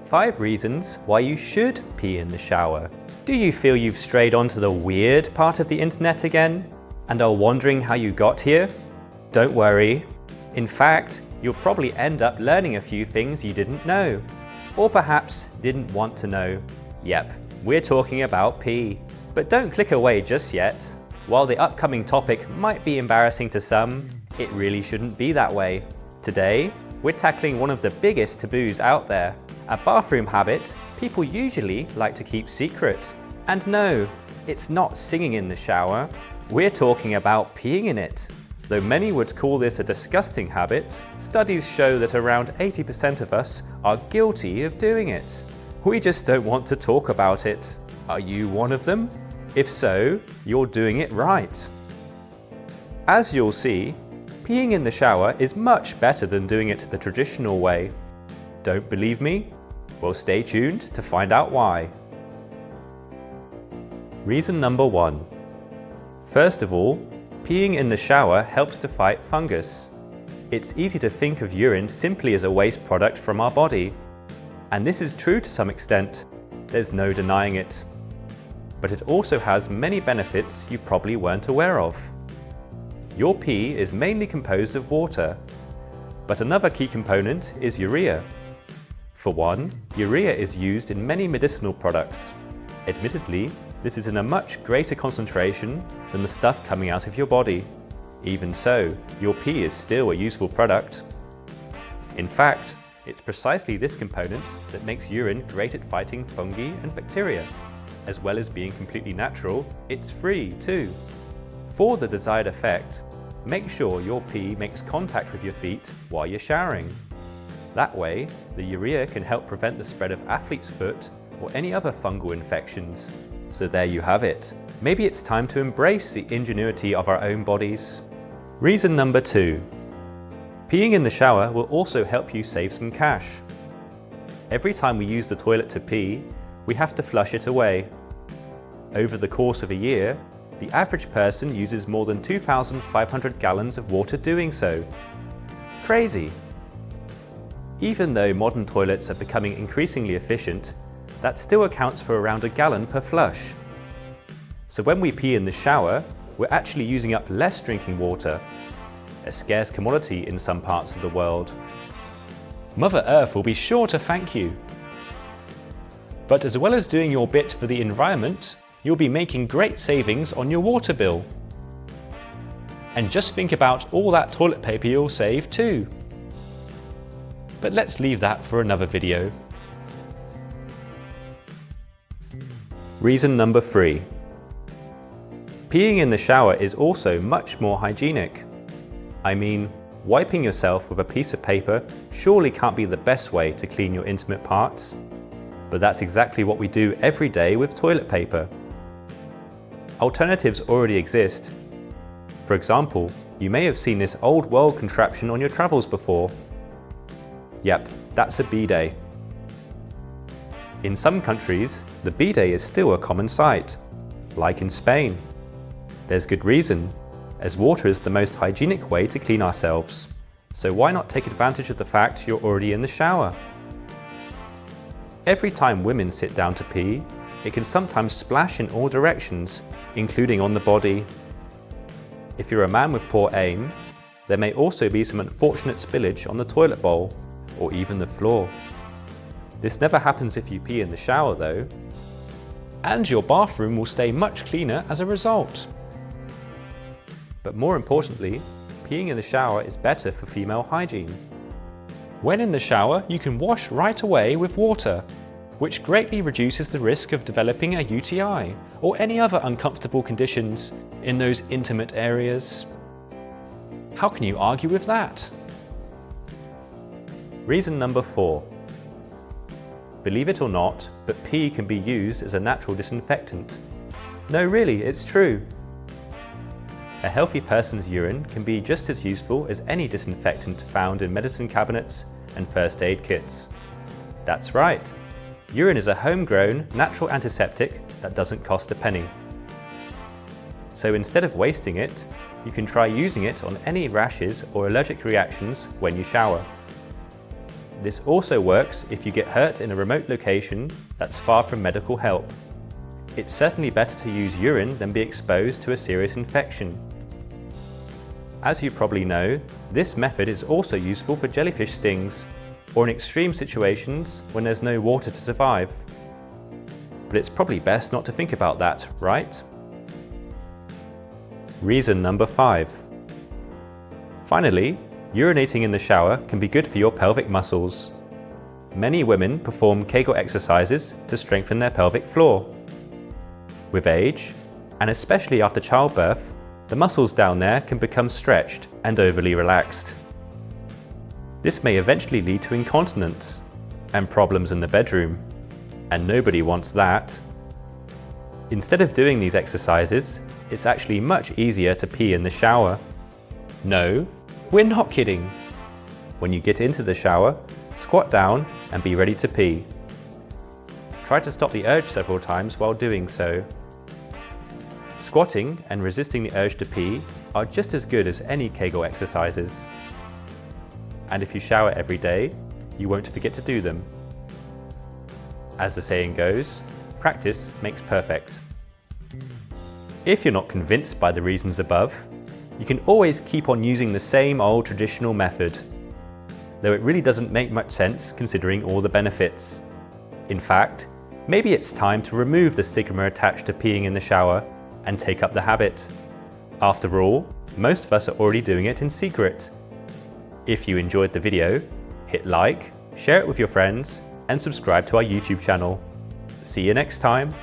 5 reasons why you should pee in the shower. Do you feel you've strayed onto the weird part of the internet again and are wondering how you got here? Don't worry. In fact, you'll probably end up learning a few things you didn't know, or perhaps didn't want to know. Yep, we're talking about pee. But don't click away just yet. While the upcoming topic might be embarrassing to some, it really shouldn't be that way. Today, we're tackling one of the biggest taboos out there, a bathroom habit people usually like to keep secret. And no, it's not singing in the shower. We're talking about peeing in it. Though many would call this a disgusting habit, studies show that around 80% of us are guilty of doing it. We just don't want to talk about it. Are you one of them? If so, you're doing it right. As you'll see, peeing in the shower is much better than doing it the traditional way. Don't believe me? Well, stay tuned to find out why. Reason number 1. First of all, peeing in the shower helps to fight fungus. It's easy to think of urine simply as a waste product from our body. And this is true to some extent. There's no denying it. But it also has many benefits you probably weren't aware of. Your pee is mainly composed of water, but another key component is urea. For one, urea is used in many medicinal products. Admittedly, this is in a much greater concentration than the stuff coming out of your body. Even so, your pee is still a useful product. In fact, it's precisely this component that makes urine great at fighting fungi and bacteria. As well as being completely natural, it's free too. For the desired effect, make sure your pee makes contact with your feet while you're showering. That way, the urea can help prevent the spread of athlete's foot or any other fungal infections. So there you have it. Maybe it's time to embrace the ingenuity of our own bodies. Reason number 2. Peeing in the shower will also help you save some cash. Every time we use the toilet to pee, we have to flush it away. Over the course of a year, the average person uses more than 2,500 gallons of water doing so. Crazy! Even though modern toilets are becoming increasingly efficient, that still accounts for around a gallon per flush. So when we pee in the shower, we're actually using up less drinking water, a scarce commodity in some parts of the world. Mother Earth will be sure to thank you. But as well as doing your bit for the environment, you'll be making great savings on your water bill. And just think about all that toilet paper you'll save too. But let's leave that for another video. Reason number 3. Peeing in the shower is also much more hygienic. I mean, wiping yourself with a piece of paper surely can't be the best way to clean your intimate parts. But that's exactly what we do every day with toilet paper. Alternatives already exist. For example, you may have seen this old world contraption on your travels before. Yep, that's a bidet. In some countries, the bidet is still a common sight, like in Spain. There's good reason, as water is the most hygienic way to clean ourselves. So why not take advantage of the fact you're already in the shower? Every time women sit down to pee, it can sometimes splash in all directions, including on the body. If you're a man with poor aim, there may also be some unfortunate spillage on the toilet bowl, or even the floor. This never happens if you pee in the shower though. And your bathroom will stay much cleaner as a result. But more importantly, peeing in the shower is better for female hygiene. When in the shower, you can wash right away with water, which greatly reduces the risk of developing a UTI or any other uncomfortable conditions in those intimate areas. How can you argue with that? Reason number 4. Believe it or not, but pee can be used as a natural disinfectant. No, really, it's true. A healthy person's urine can be just as useful as any disinfectant found in medicine cabinets and first aid kits. That's right. Urine is a homegrown, natural antiseptic that doesn't cost a penny. So instead of wasting it, you can try using it on any rashes or allergic reactions when you shower. This also works if you get hurt in a remote location that's far from medical help. It's certainly better to use urine than be exposed to a serious infection. As you probably know, this method is also useful for jellyfish stings, or in extreme situations when there's no water to survive. But it's probably best not to think about that, right? Reason number 5. Finally, urinating in the shower can be good for your pelvic muscles. Many women perform Kegel exercises to strengthen their pelvic floor. With age, and especially after childbirth, the muscles down there can become stretched and overly relaxed. This may eventually lead to incontinence and problems in the bedroom, and nobody wants that. Instead of doing these exercises, it's actually much easier to pee in the shower. No, we're not kidding. When you get into the shower, squat down and be ready to pee. Try to stop the urge several times while doing so. Squatting and resisting the urge to pee are just as good as any Kegel exercises. And if you shower every day, you won't forget to do them. As the saying goes, practice makes perfect. If you're not convinced by the reasons above, you can always keep on using the same old traditional method, though it really doesn't make much sense considering all the benefits. In fact, maybe it's time to remove the stigma attached to peeing in the shower and take up the habit. After all, most of us are already doing it in secret. If you enjoyed the video, hit like, share it with your friends, and subscribe to our YouTube channel. See you next time.